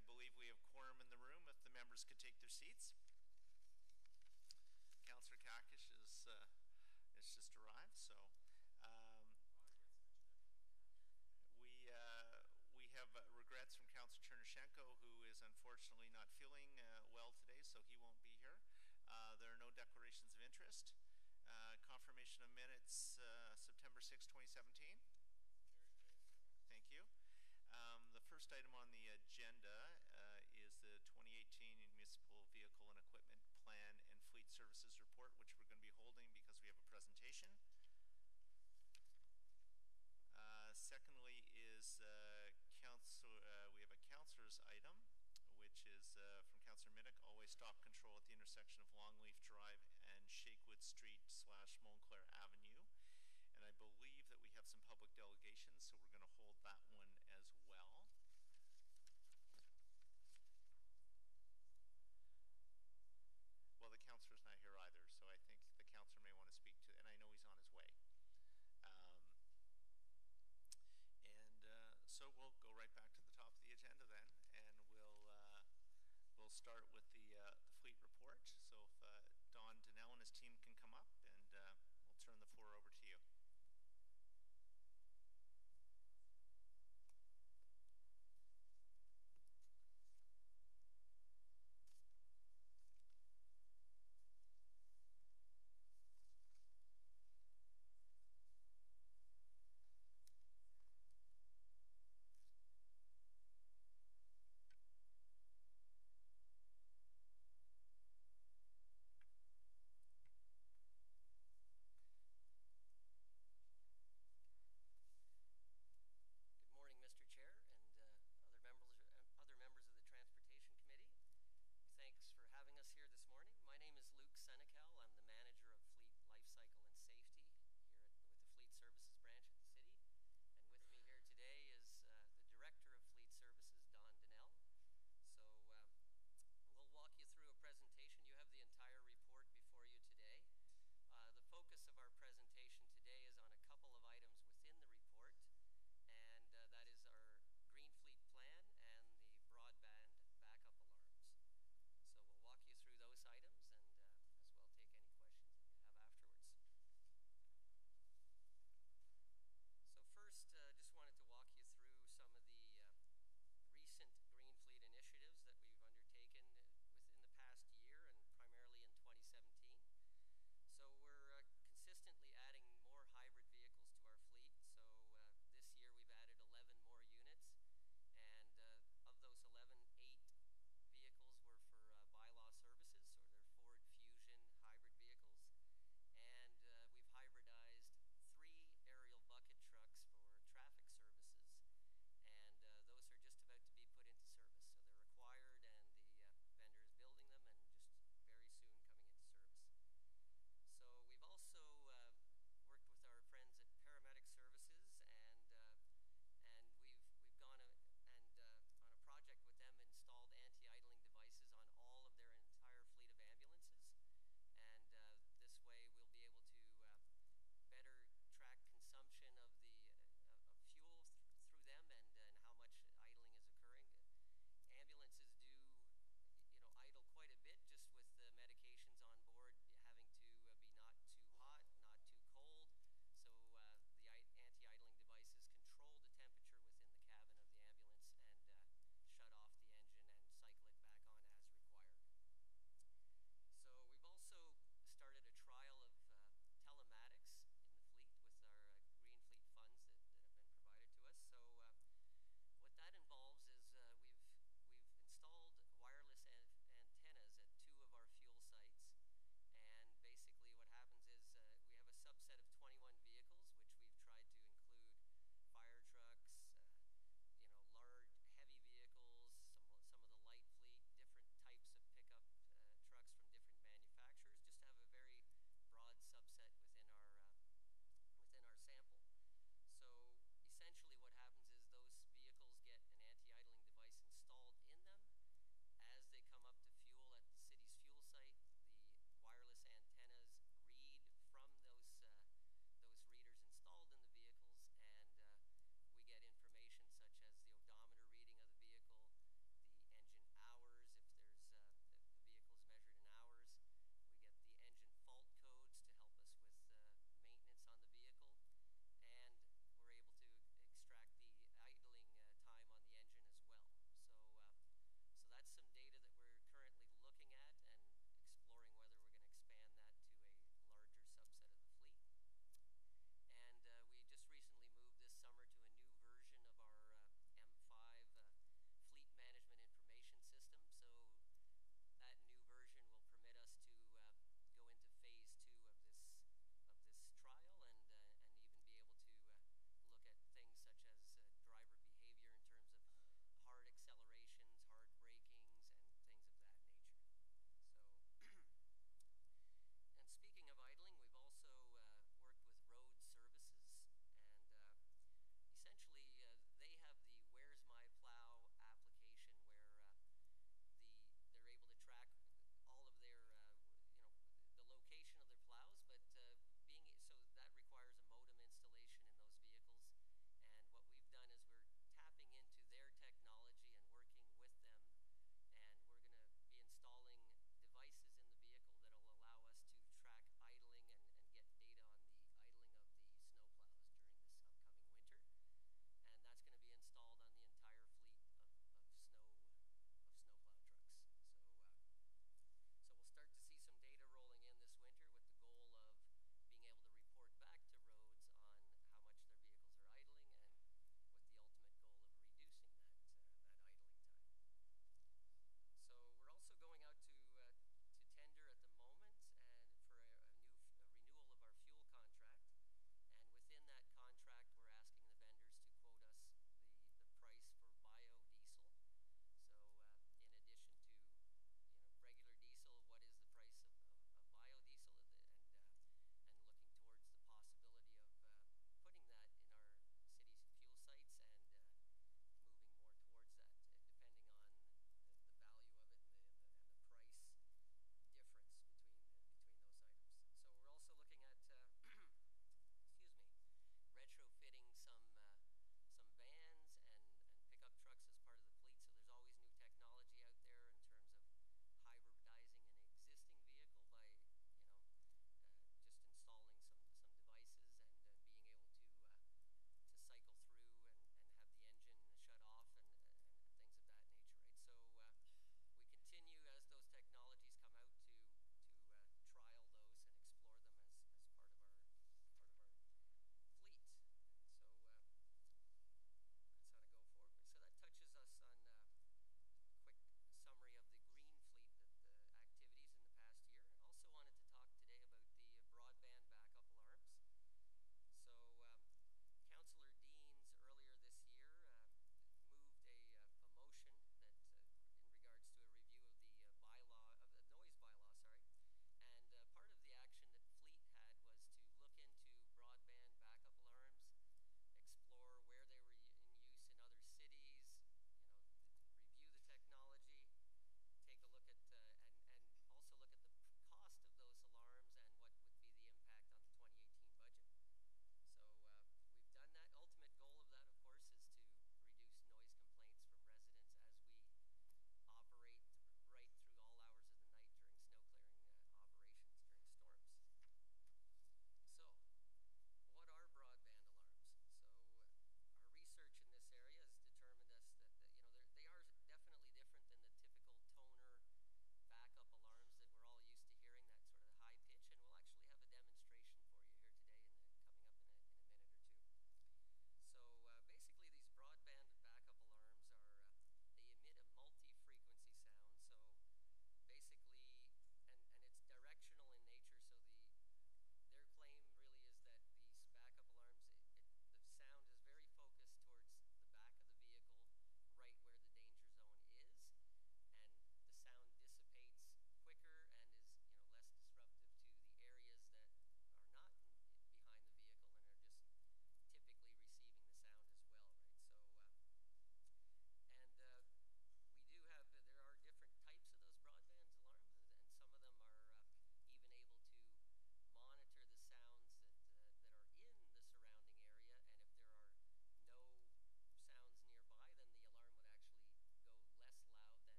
I believe we have quorum in the room. If the members could take their seats. Councillor Kakish is just arrived, so we have regrets from Councillor Chernyshenko, who is unfortunately not feeling well today, so he won't be here. There are no declarations of interest. Confirmation of minutes, September 6, 2017. Thank you. The first item on the agenda is the 2018 Municipal Vehicle and Equipment Plan and Fleet Services Report, which we're going to be holding because we have a presentation. Secondly is we have a councillor's item, which is from Councillor Minnick, always stop control at the intersection of Longleaf Drive and Shakewood Street / Montclair Avenue. And I believe that we have some public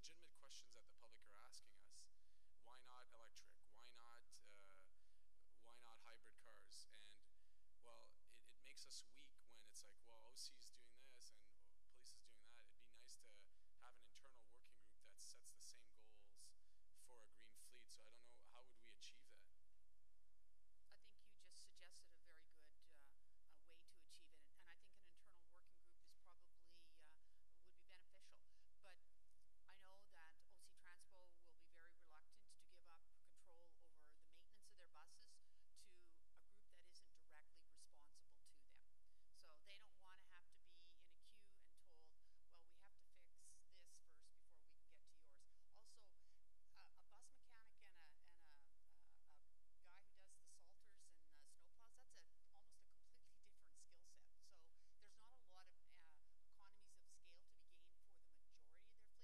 legitimate questions that the public are asking us. Why not electric? Why not hybrid cars? And well, it makes us weak when it's like, well, OC is doing this and police is doing that. It'd be nice to have an internal working group that sets the same goals for a green fleet. So I don't know, how would we achieve that? I think you just suggested a very good way to achieve it, and I think an internal working group is probably would be beneficial. But I know that OC Transpo will be very reluctant to give up control over the maintenance of their buses to a group that isn't directly responsible to them. So they don't want to have to be in a queue and told, well, we have to fix this first before we can get to yours. Also, a bus mechanic and a guy who does the salters and snowplows, that's almost a completely different skill set. So there's not a lot of economies of scale to be gained for the majority of their fleet.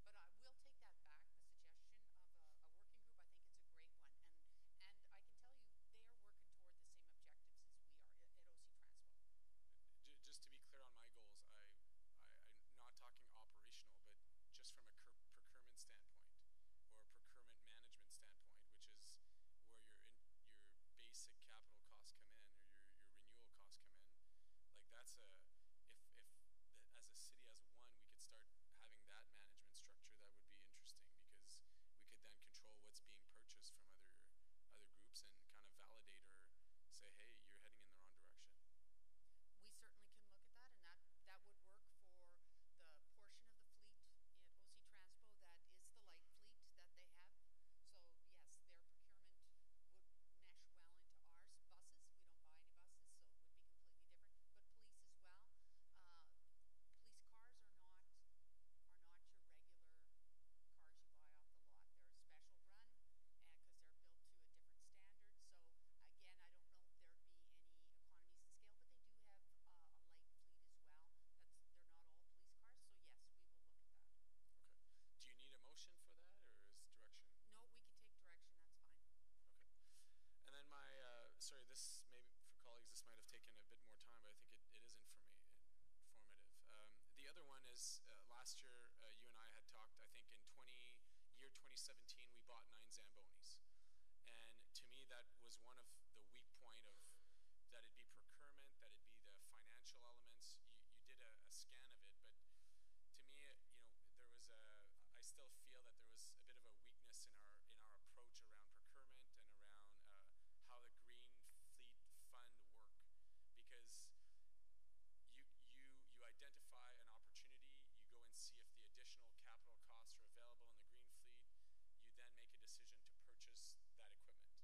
But I will take that back, the suggestion of a working group. I think it's a great one. And I can tell you, they are working toward the same objectives as we are at OC Transpo. Just to be clear on my goals, I'm not talking operational, but just from a procurement standpoint or a procurement management standpoint, which is where your basic capital costs come in, or your renewal costs come in. Like that's as a city, as one, we could start having that management structure. That would be interesting, because we could then control what's being purchased from other groups and kind of validate or say, hey, you're heading in the wrong direction. We certainly can look at that, and that would work for the portion of the fleet at OC Transpo that is the light fleet that they have. So yes, their procurement would mesh well into ours. Buses, we don't buy any buses, so it would be completely different. But police as well. Police cars are not your regular cars you buy off the lot. They're a special run, because they're built to a different standard. So again, I don't know if there'd be any economies in scale, but they do have a light fleet as well. They're not all police cars. So yes, we will look at that. Okay. Do you need a motion for that, or is direction? No, we can take direction. That's fine. Okay. And then sorry, this maybe for colleagues, this might have taken a bit more time, but I think it is informative. The other one is last year you and I had talked, I think in 2017 we bought 9 Zambonis. And to me that was one of the weak point of that it'd be procurement, that it'd be the financial elements. You did a scan of it, but to me, I still feel that there was a bit of a weakness in our approach around procurement and around how the Green Fleet Fund work, because you identify an opportunity, you go and see if the additional capital costs are available in the Green Fleet, you then make a decision to purchase that equipment.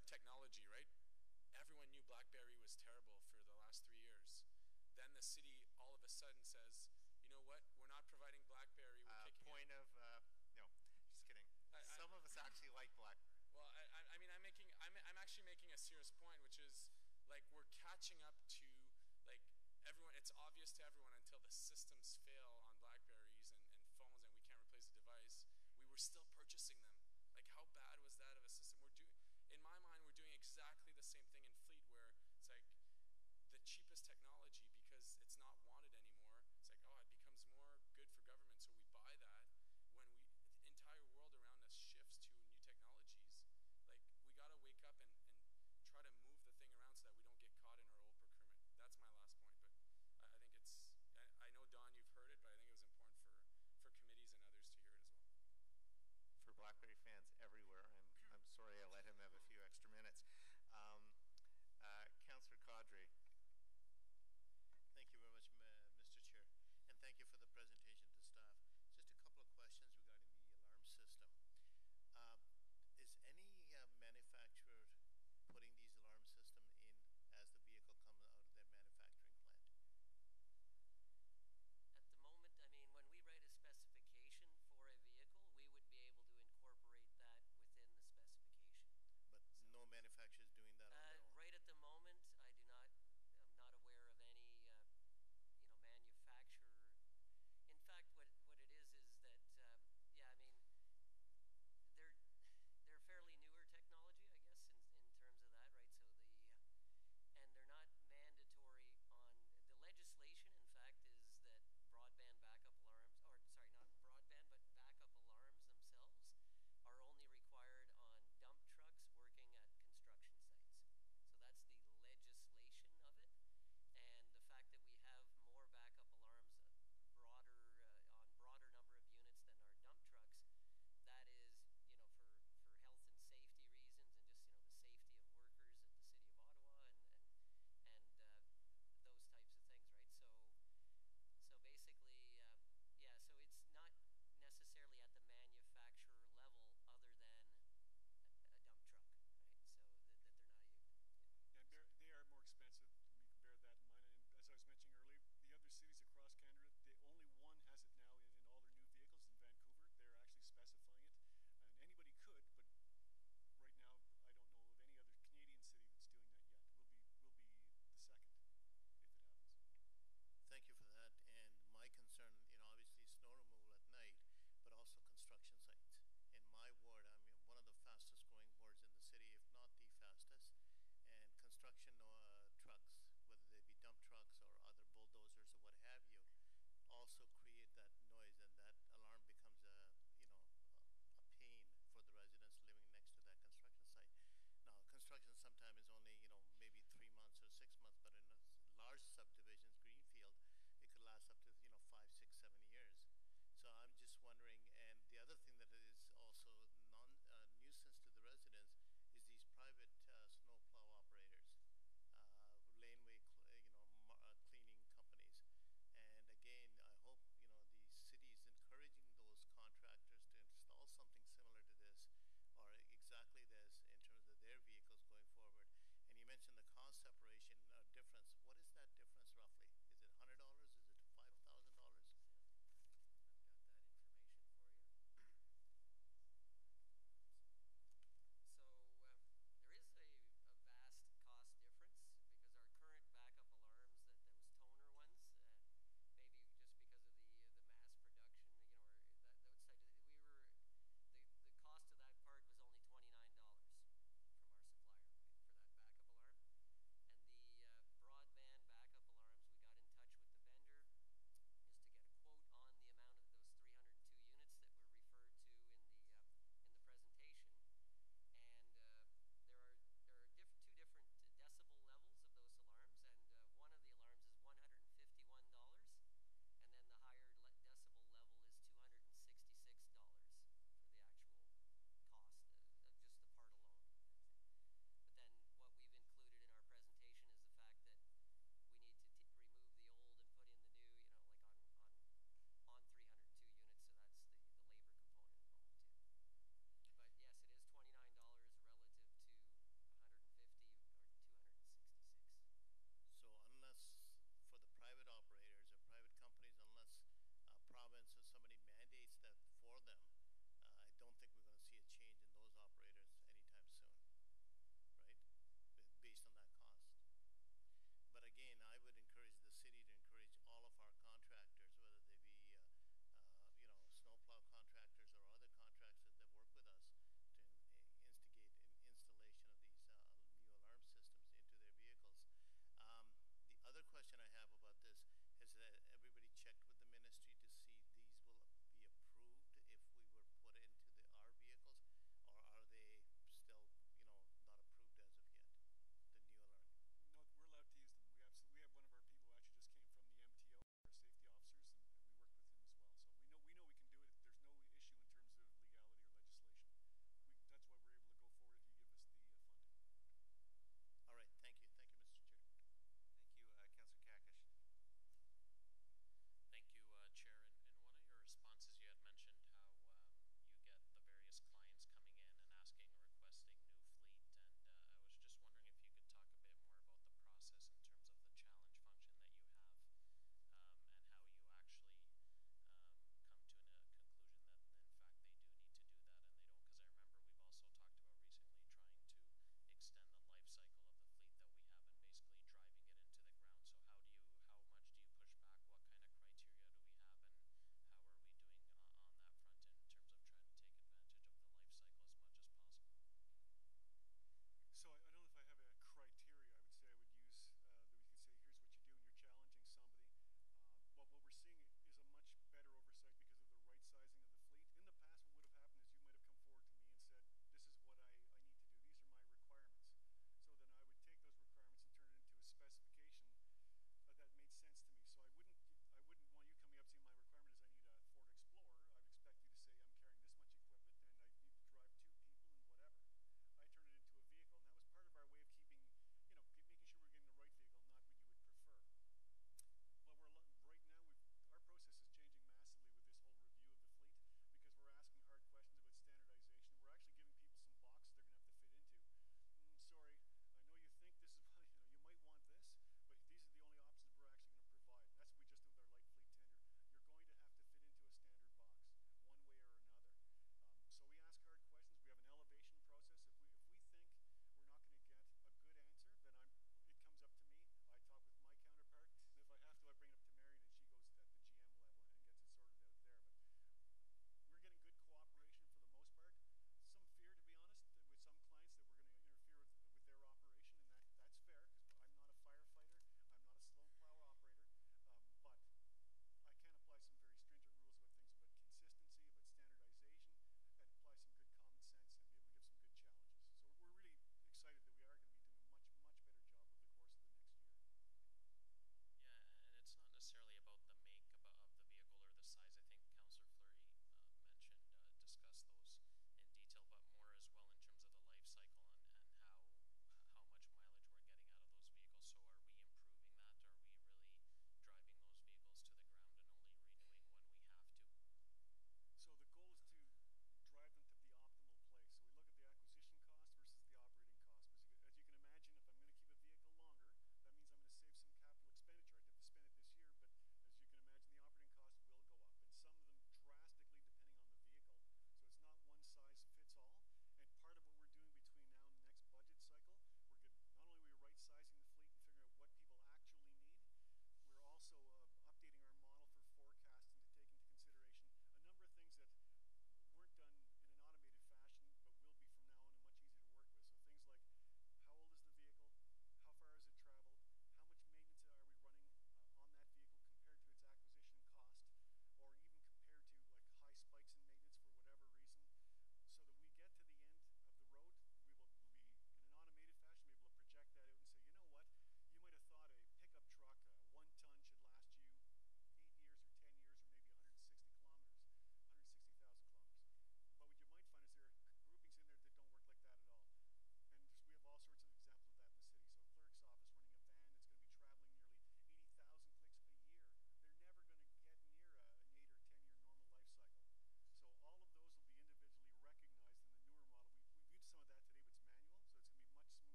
like technology, right? Everyone knew BlackBerry was terrible for the last 3 years. Then the city all of a sudden says, you know what? We're not providing BlackBerry. We're kicking Point it. of, no, just kidding. Some of us actually like BlackBerry. Well, I mean, I'm actually making a serious point, which is like we're catching up to like everyone. It's obvious to everyone until the systems fail on Blackberries and phones, and we can't replace the device. We were still purchasing them. Like, how bad was that of a system? In my mind, we're doing exactly the same thing in fleet, where it's like the cheapest technology because it's not wanted anymore. It's like, oh, it becomes more good for government, so we buy that. When the entire world around us shifts to new technologies, like we got to wake up and try to move the thing around so that we don't get caught in our old procurement. That's my last point, but I think I know, Don, you've heard it, but I think it was important for committees and others to hear it as well.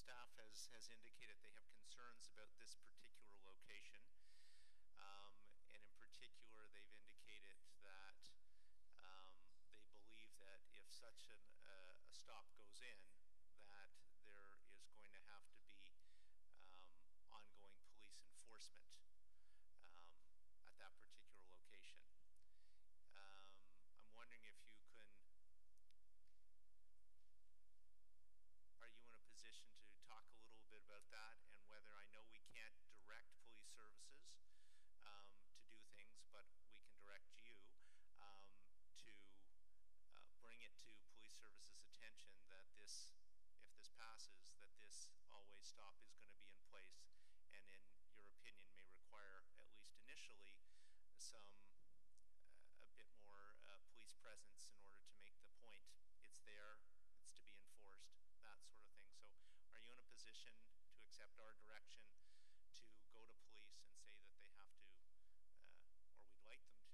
staff has indicated they have concerns about this particular location. And in particular, they've indicated that they believe that if such a stop goes in, that there is going to have to be ongoing police enforcement at that particular location. I'm wondering if you can, are you in a position to talk a little bit about that, and whether, I know we can't direct police services to do things, but we can direct you to bring it to police services' attention that this, if this passes, that this always stop is going to be in place, and in your opinion may require, at least initially, some a bit more police presence in order to make the point it's there, it's to be enforced, that sort of thing. So are you in a position to accept our direction to go to police and say that they have to, or we'd like them to,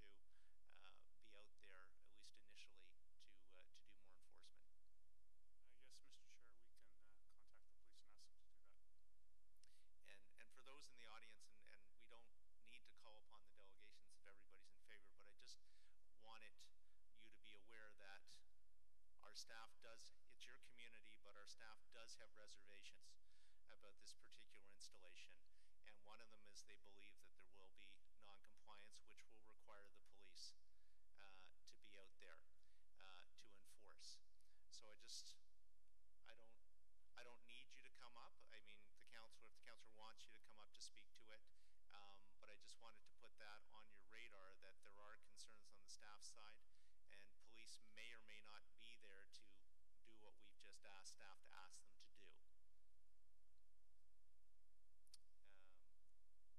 be out there, at least initially, to do more enforcement? Yes, Mr. Chair, we can contact the police and ask them to do that. And for those in the audience, and we don't need to call upon the delegations if everybody's in favor, but I just wanted you to be aware that our staff does, it's your community, but our staff does have reservations about this particular installation. And one of them is they believe that there will be non-compliance, which will require the police to be out there to enforce. So I don't need you to come up. I mean, the councilor, if the councilor wants you to come up to speak to it, but I just wanted to put that on your radar, that there are concerns on the staff side, and police may or may not be there to do what we've just asked staff to ask them to do.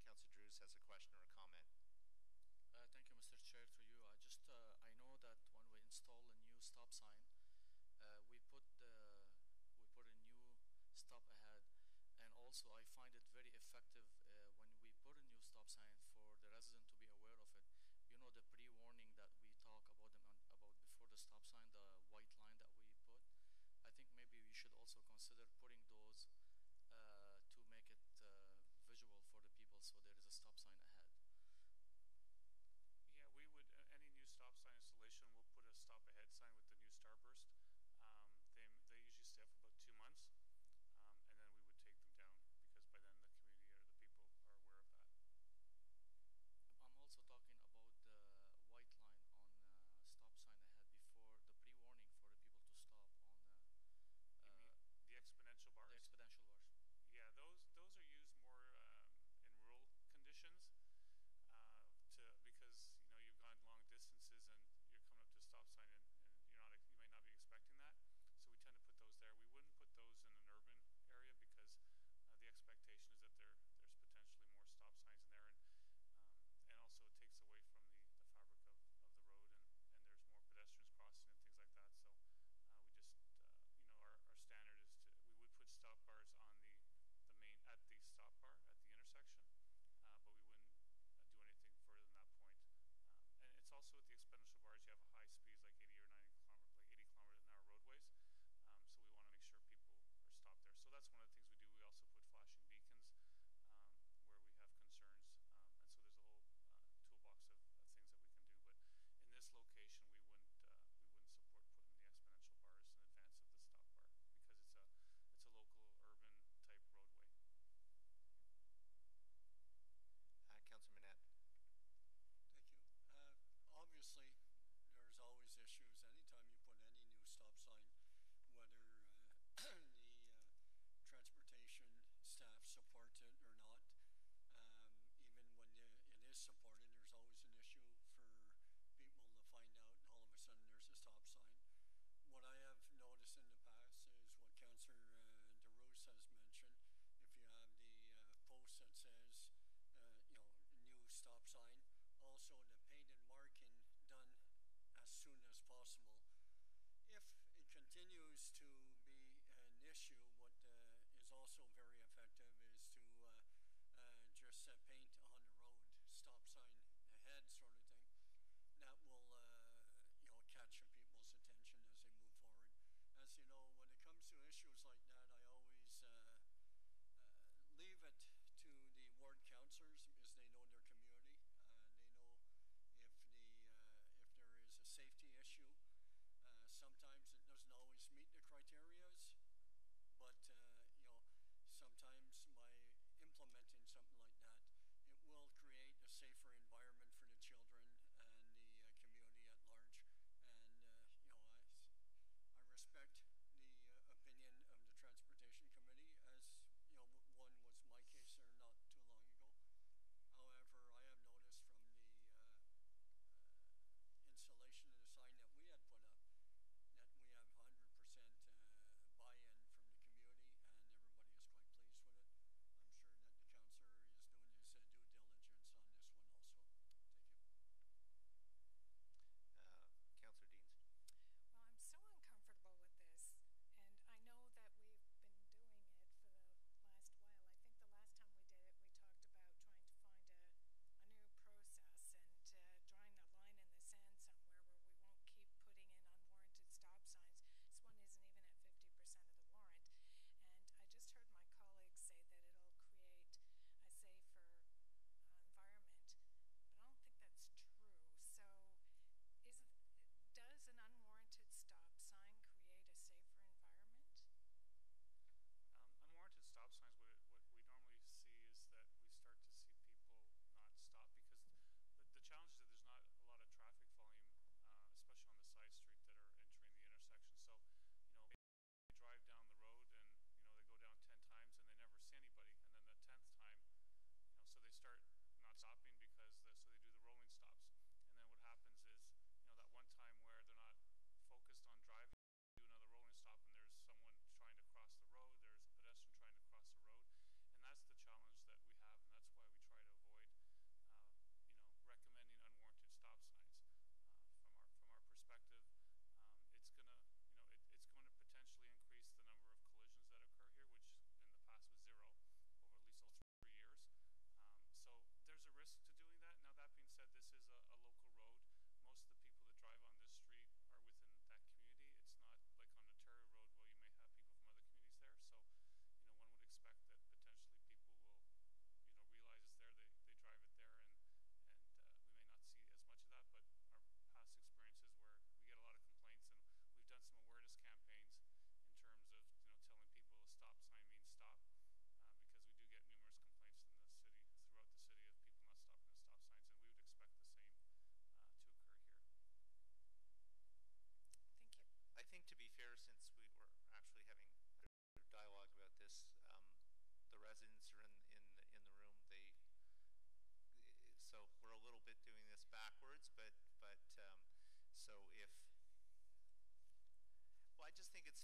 Councilor Drews has a question or a comment. Thank you, Mr. Chair. For you, I know that when we install a new stop sign, we put a new stop ahead, and also I find it very effective when we put a new stop sign for the resident to be aware of it. You know, the pre-warning that we talk about about before the stop sign, the white line that we put. I think maybe we should also consider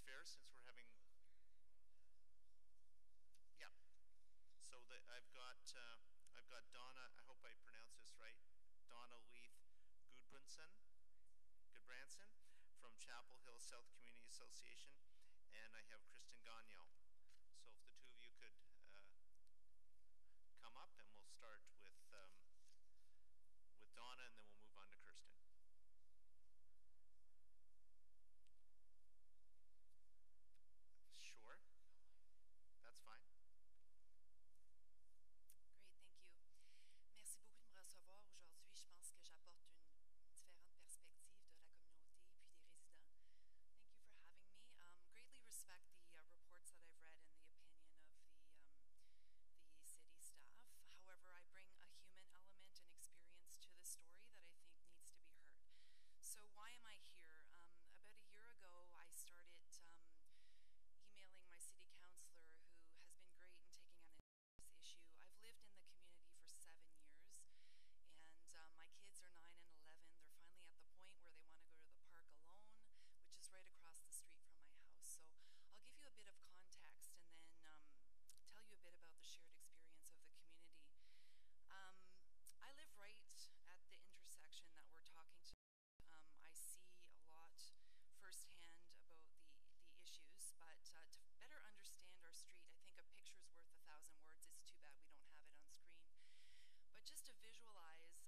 fair since we're having. Yeah. So I've got Donna. I hope I pronounce this right. Donna Leith Goodbranson from Chapel Hill South Community Association, and I have Kristen Gagnon. So if the two of you could come up, and we'll start with Donna, and then we'll move on to Kirsten. Sure, that's fine. Great, thank you. Merci beaucoup de me recevoir aujourd'hui. Je pense que j'apporte une différente perspective de la communauté puis des résidents. Thank you for having me. Greatly respect the reports that I've read and the opinion of the city staff. However, I bring a human element and experience to the story that I think needs to be heard. So why am I here? About a year ago, I started emailing my city councilor, who has been great in taking on this issue. I've lived in the community for 7 years, and my kids are 9 and 11. They're finally at the point where they want to go to the park alone, which is right across the street from my house. So I'll give you a bit of context and then tell you a bit about the shared experience of the community. I live right at the intersection that we're talking to. I see a lot firsthand about the issues, but to better understand our street, I think a picture's worth 1,000 words. It's too bad we don't have it on screen. But just to visualize,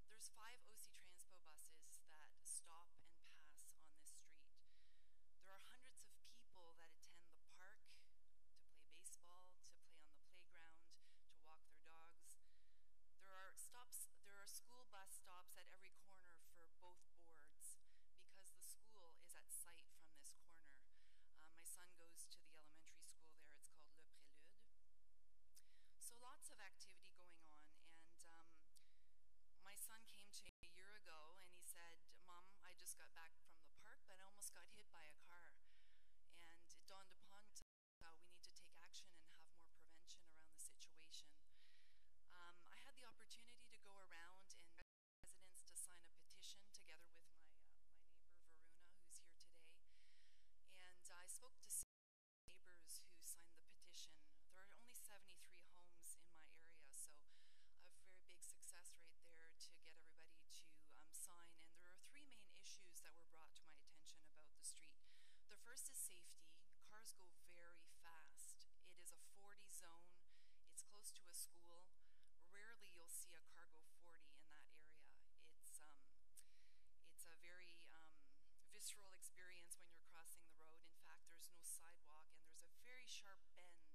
there's 5 OC Transpo buses that stop and pass on this street. There are hundreds of people that attend the park to play baseball, to play on the playground, to walk their dogs. There are school bus stops at every corner for both boards because the school is at sight from this corner. My son goes to the elementary school there. It's called Le Prélude. So lots of activity going on, and my son came to me a year ago and he said, "Mom, I just got back from the park, but I almost got hit by a car." And it dawned upon me we need to take action and have more prevention around the situation. I had the opportunity to go around and get residents to sign a petition together with my neighbor Varuna, who's here today. And I spoke to neighbors who signed the petition. There are only 73 homes in my area, so a very big success rate there to get everybody to sign. And there are 3 main issues that were brought to my attention about the street. The first is safety. Cars go very fast. It is a 40 zone. It's close to a school. Rarely you'll see a car go 40 in that area. It's a very visceral experience when you're crossing the road. In fact, there's no sidewalk and there's a very sharp bend.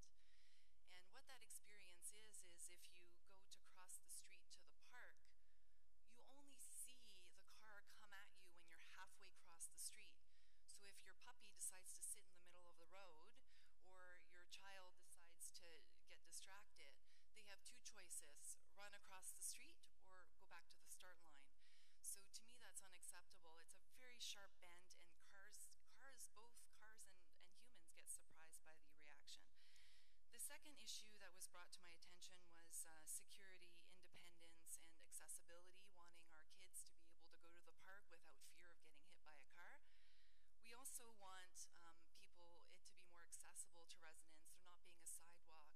And what that experience is if you go to cross the street to the park, you only see the car come at you when you're halfway across the street. So if your puppy decides to sit in the middle of the road or your child decides to get distracted, they have 2 choices: run across the street or go back to the start line. So to me, that's unacceptable. It's a very sharp bend, and both cars and humans get surprised by the reaction. The second issue that was brought to my attention was security, independence, and accessibility, wanting our kids to be able to go to the park without fear of getting hit by a car. We also want it to be more accessible to residents, there not being a sidewalk.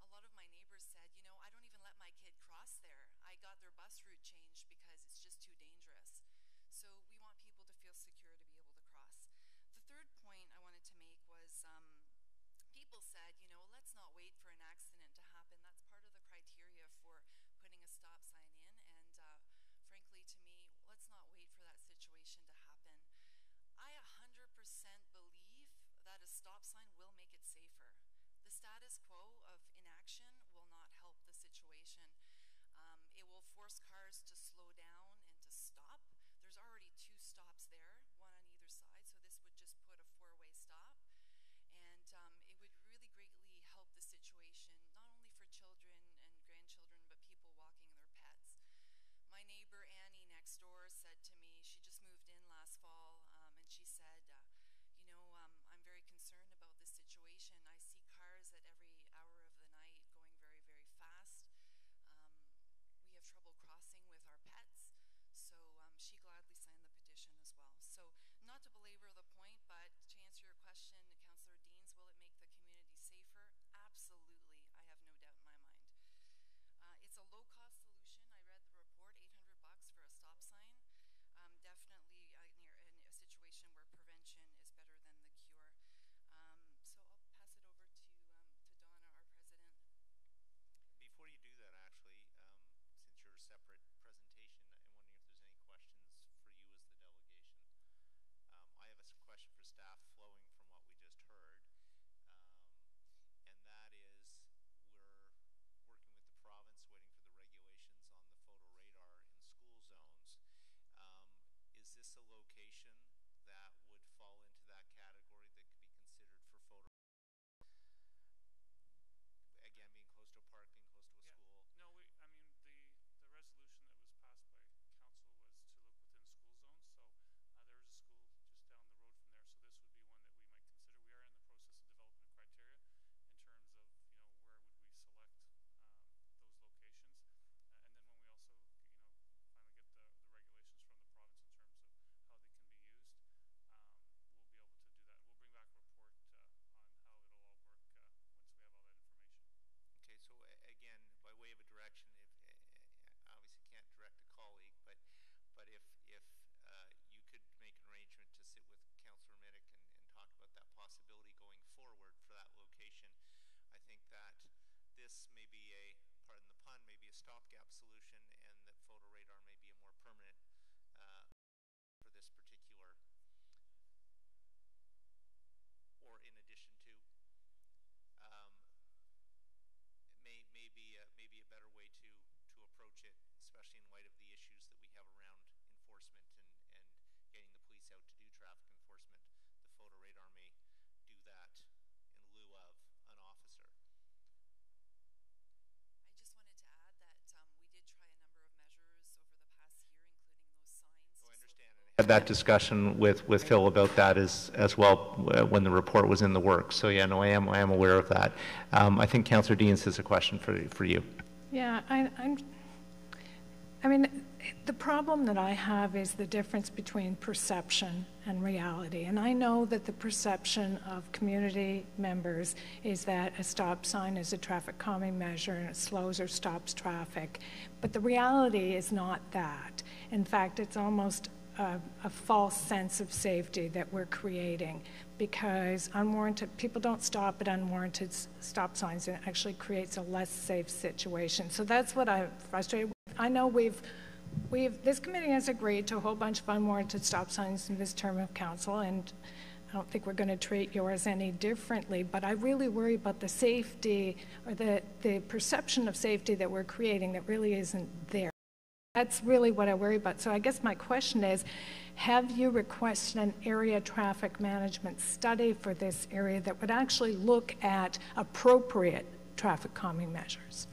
A lot of my neighbors said, I don't even let my kid cross there. I got their bus route changed because it's just too dangerous. So we want people to feel secure to be able to cross. The third point I wanted to make was people said, let's not wait for an accident to happen. That's part of the criteria for putting a stop sign in. And frankly, to me, let's not wait for that situation to happen. I 100% believe that a stop sign will make it safer. The status quo of inaction will not help the situation. It will force cars to slow down and to stop. There's already 2 stops there, one on either side, so this would just put a 4-way stop. And it would really greatly help the situation, not had that discussion with Phil about that as well when the report was in the works. So yeah, no, I am aware of that. I think Councillor Deans has a question for you. Yeah, I mean, the problem that I have is the difference between perception and reality. And I know that the perception of community members is that a stop sign is a traffic calming measure and it slows or stops traffic. But the reality is not that. In fact, it's almost a false sense of safety that we're creating, because people don't stop at unwarranted stop signs, and it actually creates a less safe situation. So that's what I'm frustrated with. I know this committee has agreed to a whole bunch of unwarranted stop signs in this term of council, and I don't think we're going to treat yours any differently, but I really worry about the safety, or the perception of safety that we're creating that really isn't there. That's really what I worry about. So I guess my question is, have you requested an area traffic management study for this area that would actually look at appropriate traffic calming measures?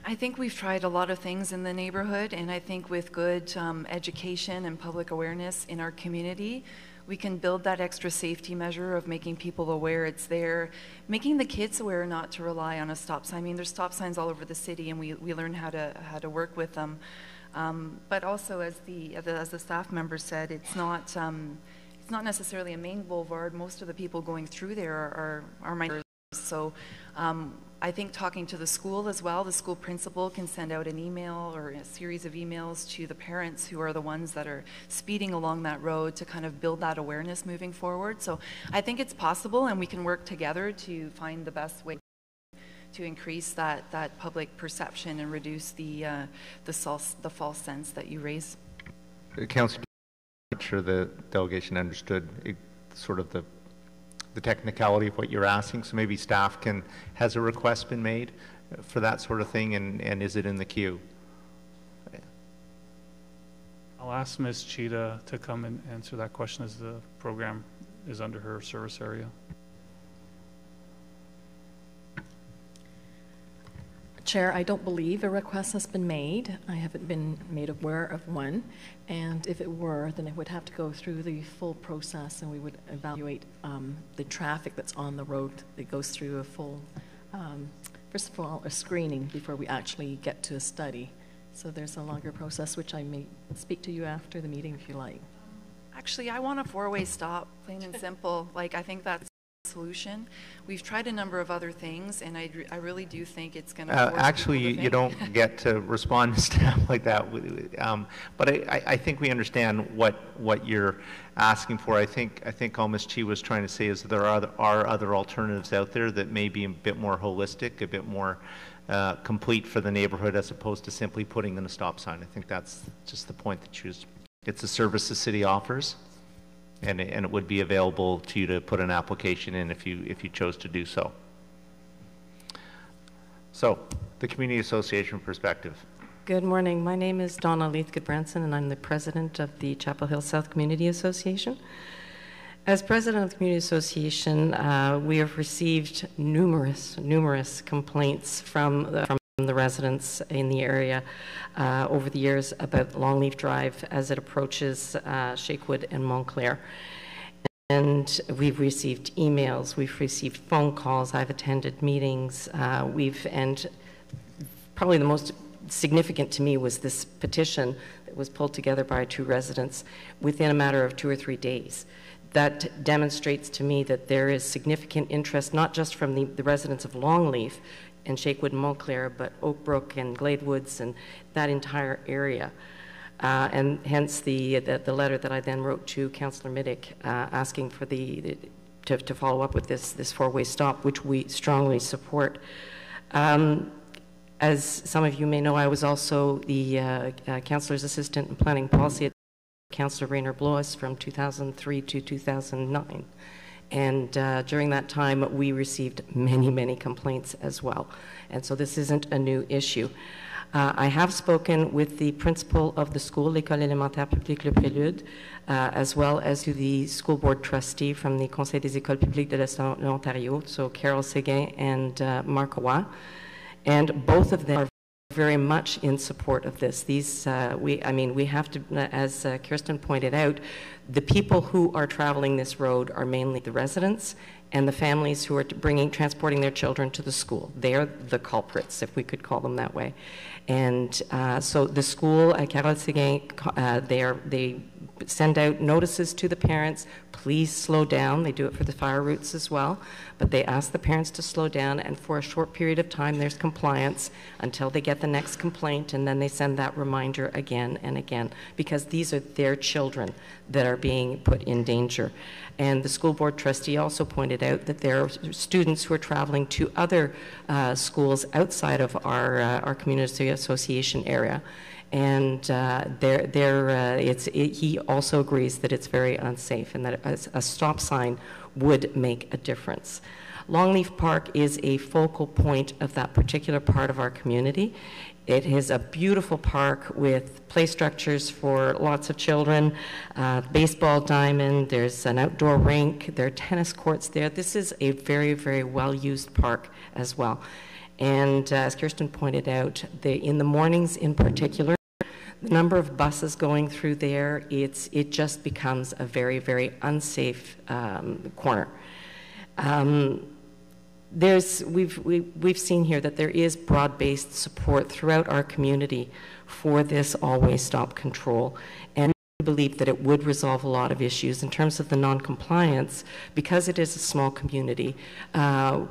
I think we've tried a lot of things in the neighborhood, and I think with good education and public awareness in our community, we can build that extra safety measure of making people aware it's there, making the kids aware not to rely on a stop sign. I mean, there's stop signs all over the city, and we learn how to work with them. But also, as the staff member said, it's not necessarily a main boulevard. Most of the people going through there are minors. So I think talking to the school as well, the school principal can send out an email or a series of emails to the parents who are the ones that are speeding along that road to kind of build that awareness moving forward. So I think it's possible, and we can work together to find the best way to increase that public perception and reduce the false sense that you raise. Councillor, I'm not sure the delegation understood sort of the technicality of what you're asking, so maybe staff has a request been made for that sort of thing, and is it in the queue? I'll ask Ms. Cheetah to come and answer that question, as the program is under her service area. Chair, I don't believe a request has been made. I haven't been made aware of one. And if it were, then it would have to go through the full process, and we would evaluate the traffic that's on the road. That goes through a full, first of all, a screening before we actually get to a study. So there's a longer process, which I may speak to you after the meeting if you like. Actually, I want a four-way stop, plain and simple. Like, I think that's solution. We've tried a number of other things, and I really do think it's going to actually you don't get to respond to staff like that, but I think we understand what you're asking for. I think all Ms. Chi was trying to say is that there are other alternatives out there that may be a bit more holistic, a bit more complete for the neighborhood, as opposed to simply putting in a stop sign. I think that's just the point that it's a service the city offers. And it would be available to you to put an application in if you chose to do so. So, the Community Association perspective. Good morning. My name is Donna Leithgood-Branson, and I'm the president of the Chapel Hill South Community Association. As president of the Community Association, we have received numerous complaints from the residents in the area over the years about Longleaf Drive as it approaches Shakewood and Montclair. And we've received emails, we've received phone calls, I've attended meetings, and probably the most significant to me was this petition that was pulled together by 2 residents within a matter of 2 or 3 days. That demonstrates to me that there is significant interest, not just from the residents of Longleaf and Shakewood and Montclair, but Oakbrook and Gladewoods and that entire area. And hence the letter that I then wrote to Councillor Middick asking for to follow up with this 4-way stop, which we strongly support. As some of you may know, I was also the Councillor's Assistant in Planning Policy at Councillor Rainer Blois from 2003 to 2009. And during that time, we received many complaints as well. And so this isn't a new issue. I have spoken with the principal of the school, L'École élémentaire publique Le Prélude, as well as to the school board trustee from the Conseil des écoles publiques de l'Est de l'Ontario, so Carol Séguin and Mark Roy. And both of them are very much in support of this. These, we have to, as Kirsten pointed out, the people who are traveling this road are mainly the residents and the families who are transporting their children to the school. They are the culprits, if we could call them that way. And so the school at Carole-Séguin, they send out notices to the parents, please slow down. They do it for the fire routes as well, but they ask the parents to slow down, and for a short period of time there's compliance until they get the next complaint, and then they send that reminder again and again, because these are their children that are being put in danger. And the school board trustee also pointed out that there are students who are traveling to other schools outside of our community association area. And he also agrees that it's very unsafe and that a stop sign would make a difference. Longleaf Park is a focal point of that particular part of our community. It is a beautiful park with play structures for lots of children, baseball diamond, there's an outdoor rink, there are tennis courts there. This is a very, very well-used park as well. And as Kirsten pointed out, in the mornings in particular, the number of buses going through there, it just becomes a very, very unsafe corner. We've seen here that there is broad-based support throughout our community for this always stop control, and I believe that it would resolve a lot of issues in terms of the non-compliance. Because it is a small community,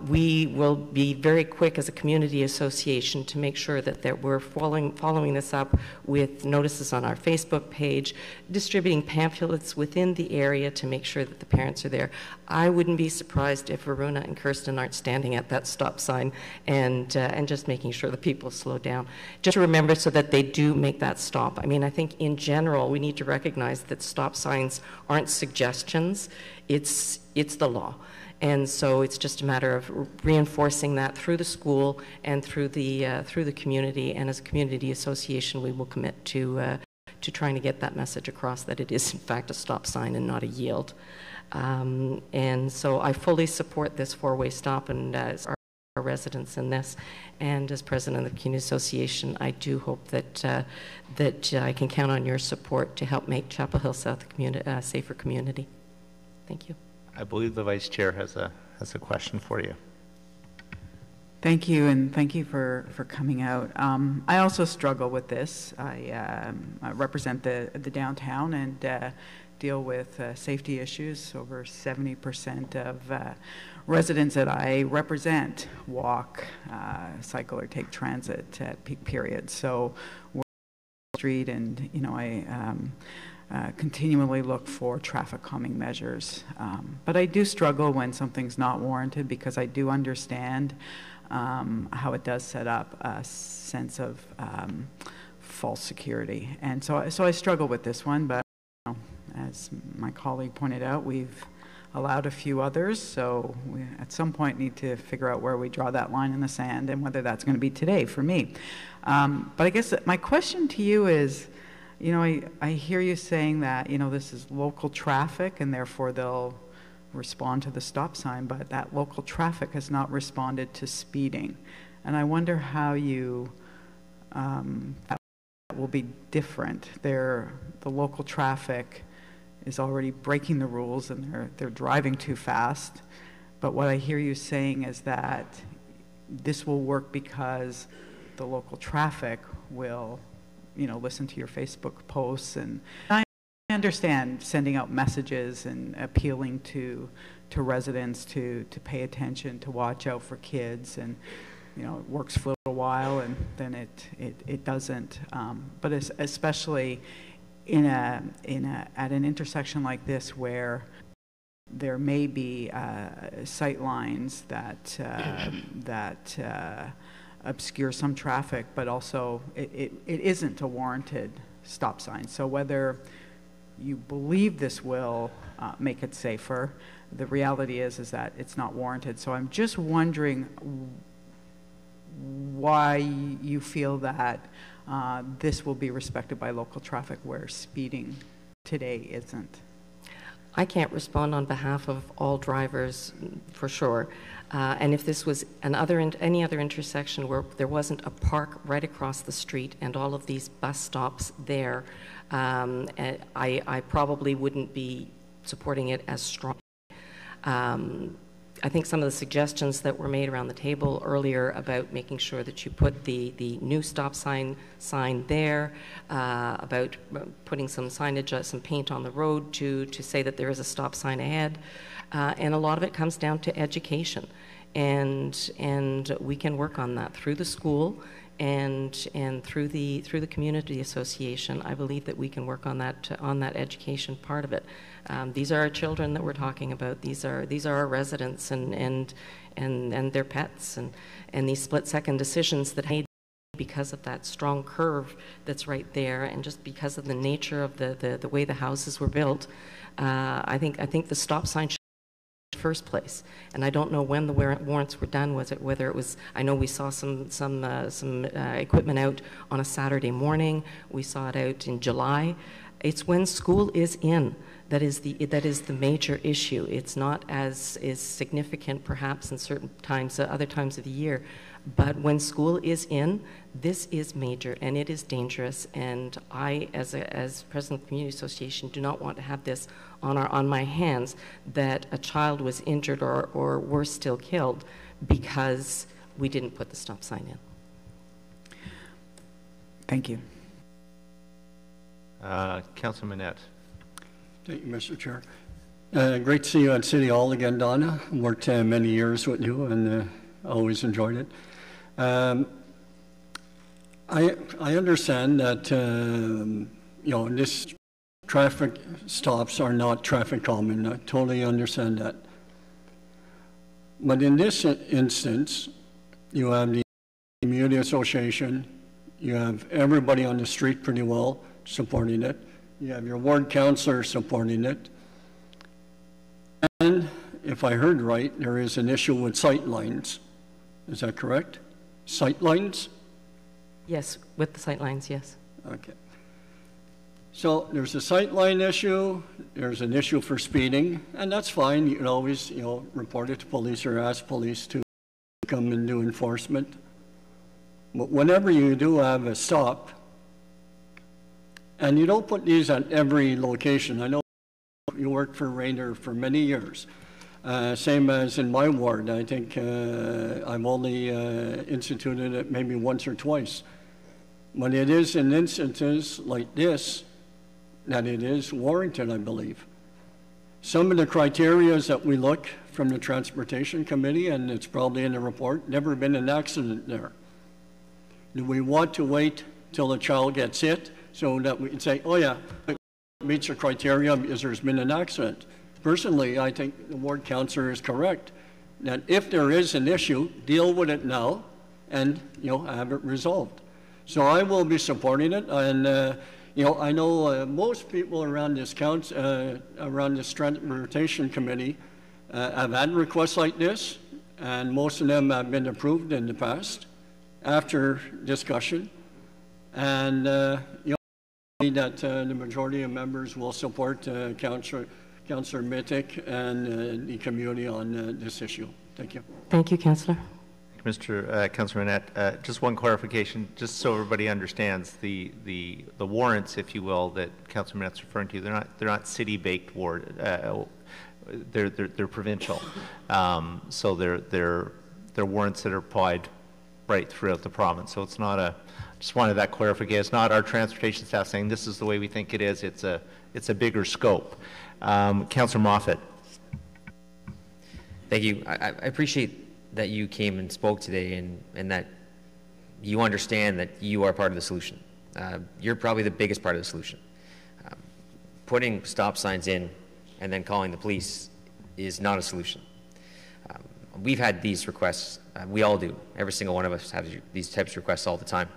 we will be very quick as a community association to make sure that we're following this up with notices on our Facebook page, distributing pamphlets within the area to make sure that the parents are there. I wouldn't be surprised if Varuna and Kirsten aren't standing at that stop sign and just making sure the people slow down. Just to remember so that they do make that stop. I mean, I think in general we need to recognize that stop signs aren't suggestions, it's the law. And so it's just a matter of reinforcing that through the school and through the community. And as a community association, we will commit to trying to get that message across that it is in fact a stop sign and not a yield. And so I fully support this four-way stop, and as our residents in this, and as president of the community association, I do hope that I can count on your support to help make Chapel Hill South a safer community. Thank you. I believe the vice chair has a question for you. Thank you, and thank you for coming out. I also struggle with this. I represent the downtown and deal with safety issues. Over 70% of residents that I represent walk, cycle, or take transit at peak periods. So we're on the street, and I continually look for traffic calming measures. But I do struggle when something's not warranted, because I do understand how it does set up a sense of false security. And so I struggle with this one, but as my colleague pointed out, we've allowed a few others, so we at some point need to figure out where we draw that line in the sand, and whether that's going to be today for me. But I guess my question to you is, I hear you saying that, this is local traffic and therefore they'll respond to the stop sign, but that local traffic has not responded to speeding. And I wonder how that will be different. The local traffic is already breaking the rules, and they're driving too fast. But what I hear you saying is that this will work because the local traffic will, listen to your Facebook posts. And I understand sending out messages and appealing to residents to pay attention, to watch out for kids, and it works for a little while and then it doesn't. But especially at an intersection like this, where there may be sight lines that obscure some traffic, but also it isn't a warranted stop sign. So whether you believe this will make it safer, the reality is that it's not warranted. So I'm just wondering why you feel that this will be respected by local traffic where speeding today isn't. I can't respond on behalf of all drivers for sure. And if this was any other intersection where there wasn't a park right across the street and all of these bus stops there, I probably wouldn't be supporting it as strong. I think some of the suggestions that were made around the table earlier about making sure that you put the new stop sign there, about putting some signage, some paint on the road to say that there is a stop sign ahead, and a lot of it comes down to education, and we can work on that through the school and through the community association. I believe that we can work on that education part of it. These are our children that we're talking about. These are our residents and their pets and these split-second decisions that made because of that strong curve that's right there, and just because of the nature of the way the houses were built. I think the stop sign should be in the first place, and I don't know when the warrants were done. Whether it was? I know we saw some equipment out on a Saturday morning. We saw it out in July. It's when school is in that is the major issue. It's not as is significant perhaps in certain times, other times of the year, but when school is in, this is major and it is dangerous. And I, as president of the community association, do not want to have this on my hands that a child was injured or worse still killed because we didn't put the stop sign in. Thank you. Councilor Manette. Thank you, Mr. Chair. Great to see you at City Hall again, Donna. Worked many years with you and always enjoyed it. I understand that this traffic stops are not traffic calming. I totally understand that. But in this instance, you have the community association, you have everybody on the street pretty well supporting it. You have your ward councillor supporting it. And if I heard right, there is an issue with sight lines. Is that correct? Sight lines? Yes, with the sight lines, yes. Okay. So there's a sight line issue, there's an issue for speeding, and that's fine. You can always, report it to police or ask police to come and do enforcement. But whenever you do have a stop, and you don't put these at every location. I know you worked for Rainer for many years. Same as in my ward. I think I've only instituted it maybe once or twice. But it is in instances like this that it is warranted, I believe. Some of the criteria that we look from the Transportation Committee, and it's probably in the report, never been an accident there. Do we want to wait till a child gets hit so that we can say, oh yeah, it meets the criteria because there's been an accident? Personally, I think the ward councillor is correct, that if there is an issue, deal with it now and, have it resolved. So I will be supporting it, and, I know most people around this around this Transportation Committee have had requests like this, and most of them have been approved in the past after discussion. And, that the majority of members will support Councillor Mittick and the community on this issue. Thank you. Thank you, Councillor. Councillor Manette, just one clarification, just so everybody understands the warrants, if you will, that Councillor Manette's referring to. They're not city-baked they're provincial. So they're warrants that are applied right throughout the province. So it's not a. Just wanted that clarification. It's not our transportation staff saying this is the way we think it is. It's a bigger scope. Councillor Moffat. Thank you. I appreciate that you came and spoke today and that you understand that you are part of the solution. You're probably the biggest part of the solution. Putting stop signs in and then calling the police is not a solution. We've had these requests. We all do. Every single one of us has these types of requests all the time.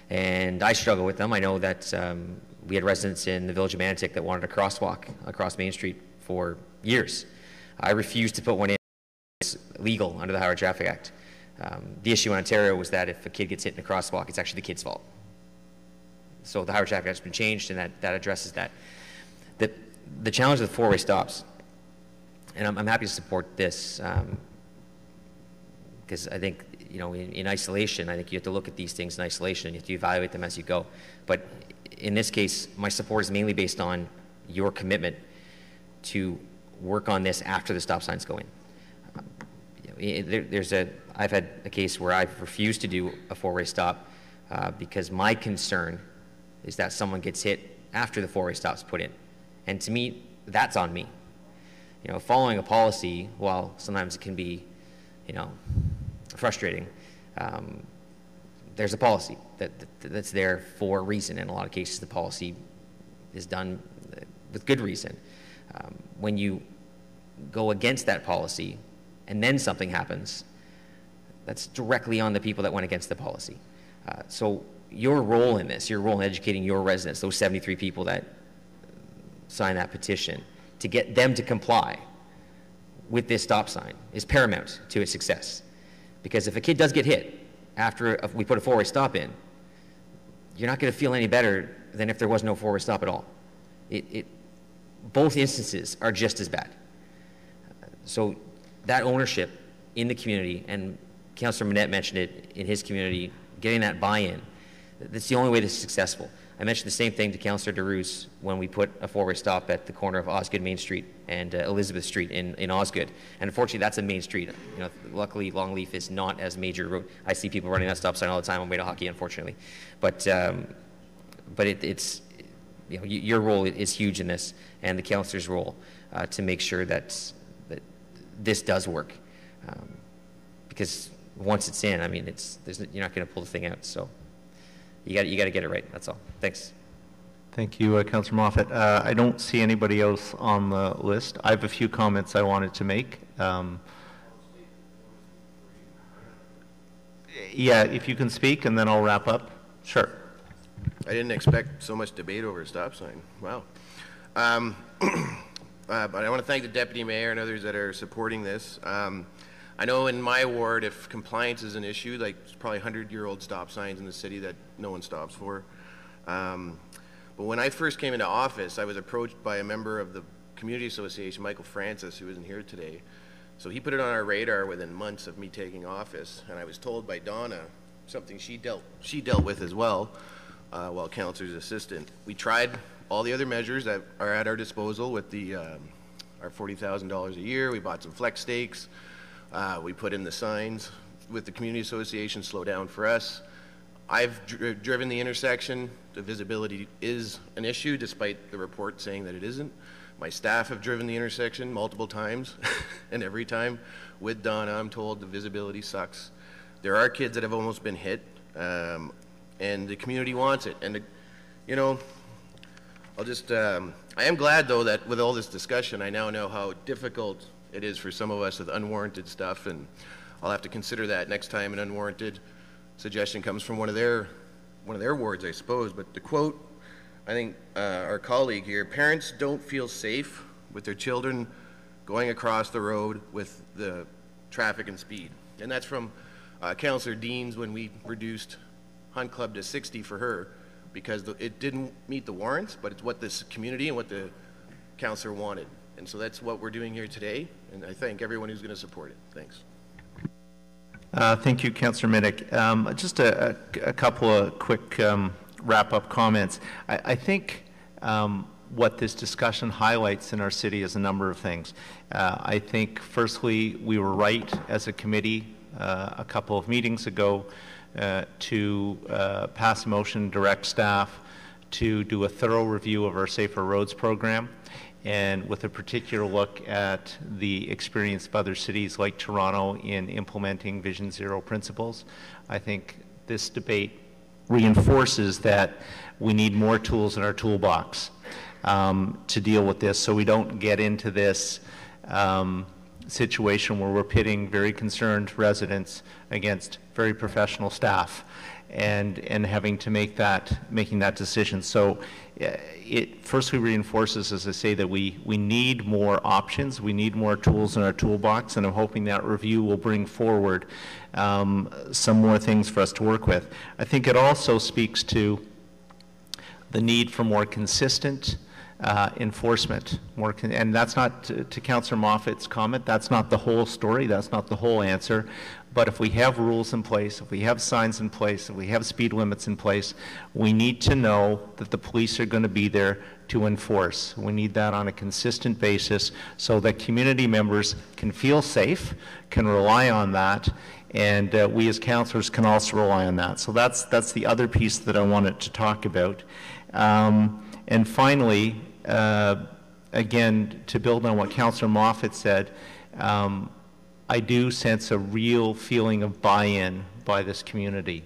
And I struggle with them. I know that we had residents in the village of Manotick that wanted a crosswalk across Main Street for years. I refused to put one in. It's legal under the Highway Traffic Act. The issue in Ontario was that if a kid gets hit in a crosswalk, it's actually the kid's fault. So the Highway Traffic Act has been changed, and that addresses that. the challenge of the four-way stops, and I'm happy to support this, because I think, you know, in isolation, I think you have to look at these things in isolation and you have to evaluate them as you go. But in this case, my support is mainly based on your commitment to work on this after the stop signs go in. I've had a case where I've refused to do a four-way stop because my concern is that someone gets hit after the four-way stop's put in. And to me, that's on me. You know, following a policy, while sometimes it can be, you know, frustrating, there's a policy that's there for a reason. In a lot of cases, the policy is done with good reason. When you go against that policy and then something happens, that's directly on the people that went against the policy. So your role in this, your role in educating your residents, those 73 people that signed that petition, to get them to comply with this stop sign is paramount to its success. Because if a kid does get hit after we put a four-way stop in, you're not going to feel any better than if there was no four-way stop at all. Both instances are just as bad. So that ownership in the community, and Councillor Manette mentioned it in his community, getting that buy-in, that's the only way this is successful. I mentioned the same thing to Councillor DeRuse when we put a four-way stop at the corner of Osgood Main Street and Elizabeth Street in Osgood. And unfortunately, that's a main street. You know, luckily, Longleaf is not as major road. I see people running that stop sign all the time on the way to hockey, unfortunately. But it's, you know, your role is huge in this, and the councillor's role to make sure that this does work. Because once it's in, I mean, you're not going to pull the thing out. So you got to get it right. That's all. Thanks. Thank you, Councillor Moffat. I don't see anybody else on the list. I have a few comments I wanted to make. Yeah, if you can speak, and then I'll wrap up. Sure. I didn't expect so much debate over a stop sign. Wow. But I want to thank the Deputy Mayor and others that are supporting this. I know in my ward, if compliance is an issue, like there's probably 100-year-old stop signs in the city that no one stops for. But when I first came into office, I was approached by a member of the Community Association, Michael Francis, who isn't here today. So he put it on our radar within months of me taking office, and I was told by Donna, something she dealt with as well, while Councillor's assistant. We tried all the other measures that are at our disposal with the our $40,000 a year. We bought some flex stakes. We put in the signs with the Community Association, slow down for us. I've driven the intersection. The visibility is an issue, despite the report saying that it isn't. My staff have driven the intersection multiple times, and every time with Donna, I'm told the visibility sucks. There are kids that have almost been hit, and the community wants it. And, you know, I'll just, I am glad, though, that with all this discussion, I now know how difficult it is for some of us with unwarranted stuff, and I'll have to consider that next time an unwarranted suggestion comes from one of their wards, I suppose. But the quote, I think our colleague here, parents don't feel safe with their children going across the road with the traffic and speed. And that's from Councillor Deans when we reduced Hunt Club to 60 for her, because it didn't meet the warrants, but it's what this community and what the councillor wanted. And so that's what we're doing here today, and I thank everyone who's going to support it. Thanks. Thank you, Councillor Minnick. Just a couple of quick wrap-up comments. I think what this discussion highlights in our city is a number of things. I think, firstly, we were right as a committee a couple of meetings ago to pass a motion, direct staff to do a thorough review of our Safer Roads program, and with a particular look at the experience of other cities like Toronto in implementing Vision Zero principles. I think this debate reinforces that we need more tools in our toolbox to deal with this, so we don't get into this situation where we're pitting very concerned residents against very professional staff and having to making that decision. So it firstly reinforces, as I say, that we need more options, we need more tools in our toolbox, and I'm hoping that review will bring forward some more things for us to work with. I think it also speaks to the need for more consistent enforcement. And that's not, to Councillor Moffat's comment, that's not the whole story, that's not the whole answer. But if we have rules in place, if we have signs in place, if we have speed limits in place, we need to know that the police are going to be there to enforce. We need that on a consistent basis so that community members can feel safe, can rely on that, and we as councillors can also rely on that. So that's the other piece that I wanted to talk about. And finally, again, to build on what Councillor Moffat said, I do sense a real feeling of buy-in by this community.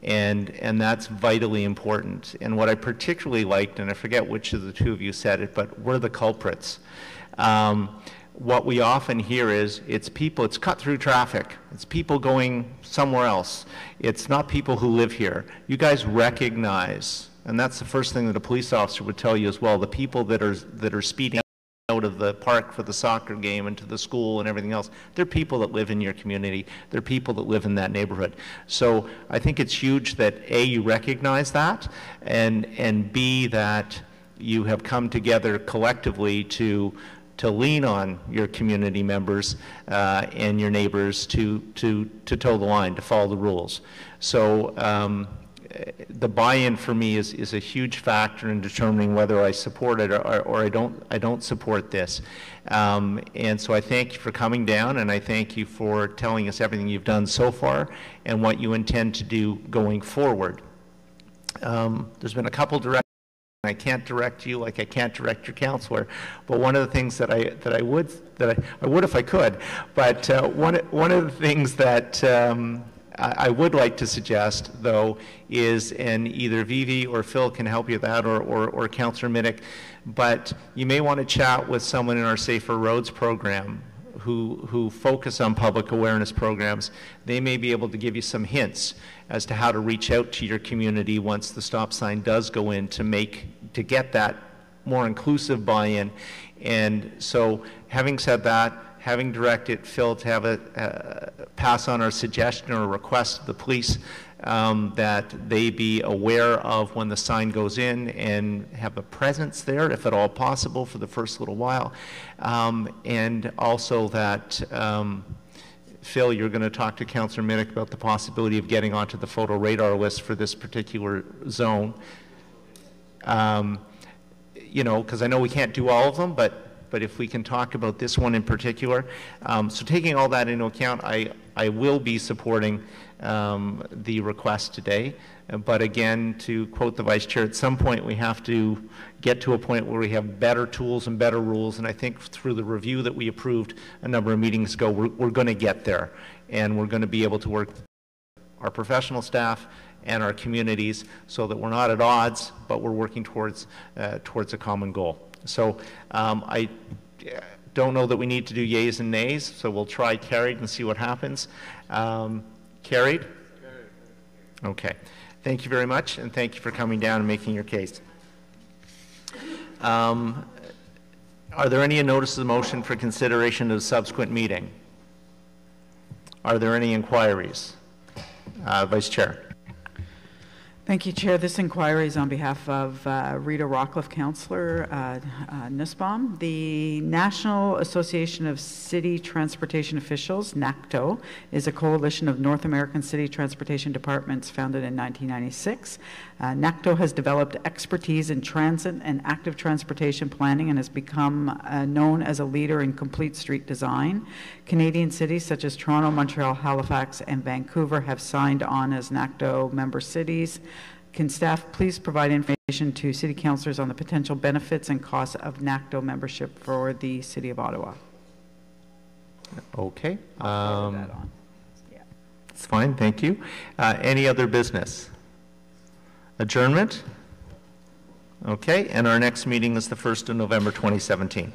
And that's vitally important. And what I particularly liked, and I forget which of the two of you said it, but we're the culprits. What we often hear is it's people, it's cut through traffic. It's people going somewhere else. It's not people who live here. You guys recognize, and that's the first thing that a police officer would tell you as well, the people that are speeding out of the park for the soccer game and to the school and everything else, they're people that live in your community. They're people that live in that neighborhood. So I think it's huge that A, you recognize that, and B, that you have come together collectively to lean on your community members and your neighbors to toe the line, to follow the rules. So the buy-in for me is a huge factor in determining whether I support it or I don't support this. And so I thank you for coming down, and I thank you for telling us everything you've done so far and what you intend to do going forward. There's been a couple direct. I can't direct you like I can't direct your counselor, but one of the things that I would if I could, but one of the things that I would like to suggest, though, is, and either Vivi or Phil can help you with that, or Councillor Minnick, but you may want to chat with someone in our Safer Roads program who focus on public awareness programs. They may be able to give you some hints as to how to reach out to your community once the stop sign does go in to get that more inclusive buy-in. And so, having said that, having directed Phil to have pass on our suggestion or request to the police that they be aware of when the sign goes in and have a presence there, if at all possible, for the first little while. And also that, Phil, you're going to talk to Councillor Minnick about the possibility of getting onto the photo radar list for this particular zone. You know, because I know we can't do all of them, but if we can talk about this one in particular. So taking all that into account, I will be supporting the request today. But again, to quote the Vice Chair, at some point we have to get to a point where we have better tools and better rules, and I think through the review that we approved a number of meetings ago, we're going to get there, and we're going to be able to work with our professional staff and our communities so that we're not at odds, but we're working towards a common goal. So I don't know that we need to do yays and nays, so we'll try carried and see what happens. Carried? Okay. Thank you very much, and thank you for coming down and making your case. Are there any notices of motion for consideration of the subsequent meeting? Are there any inquiries? Vice Chair. Thank you, Chair. This inquiry is on behalf of Rita Rockcliffe, Councillor Nussbaum. The National Association of City Transportation Officials, NACTO, is a coalition of North American city transportation departments founded in 1996. NACTO has developed expertise in transit and active transportation planning and has become known as a leader in complete street design. Canadian cities such as Toronto, Montreal, Halifax, and Vancouver have signed on as NACTO member cities. Can staff please provide information to city councillors on the potential benefits and costs of NACTO membership for the City of Ottawa? Okay. I'll forward that on. Yeah. It's fine, thank you. Any other business? Adjournment? Okay, and our next meeting is the 1st of November 2017.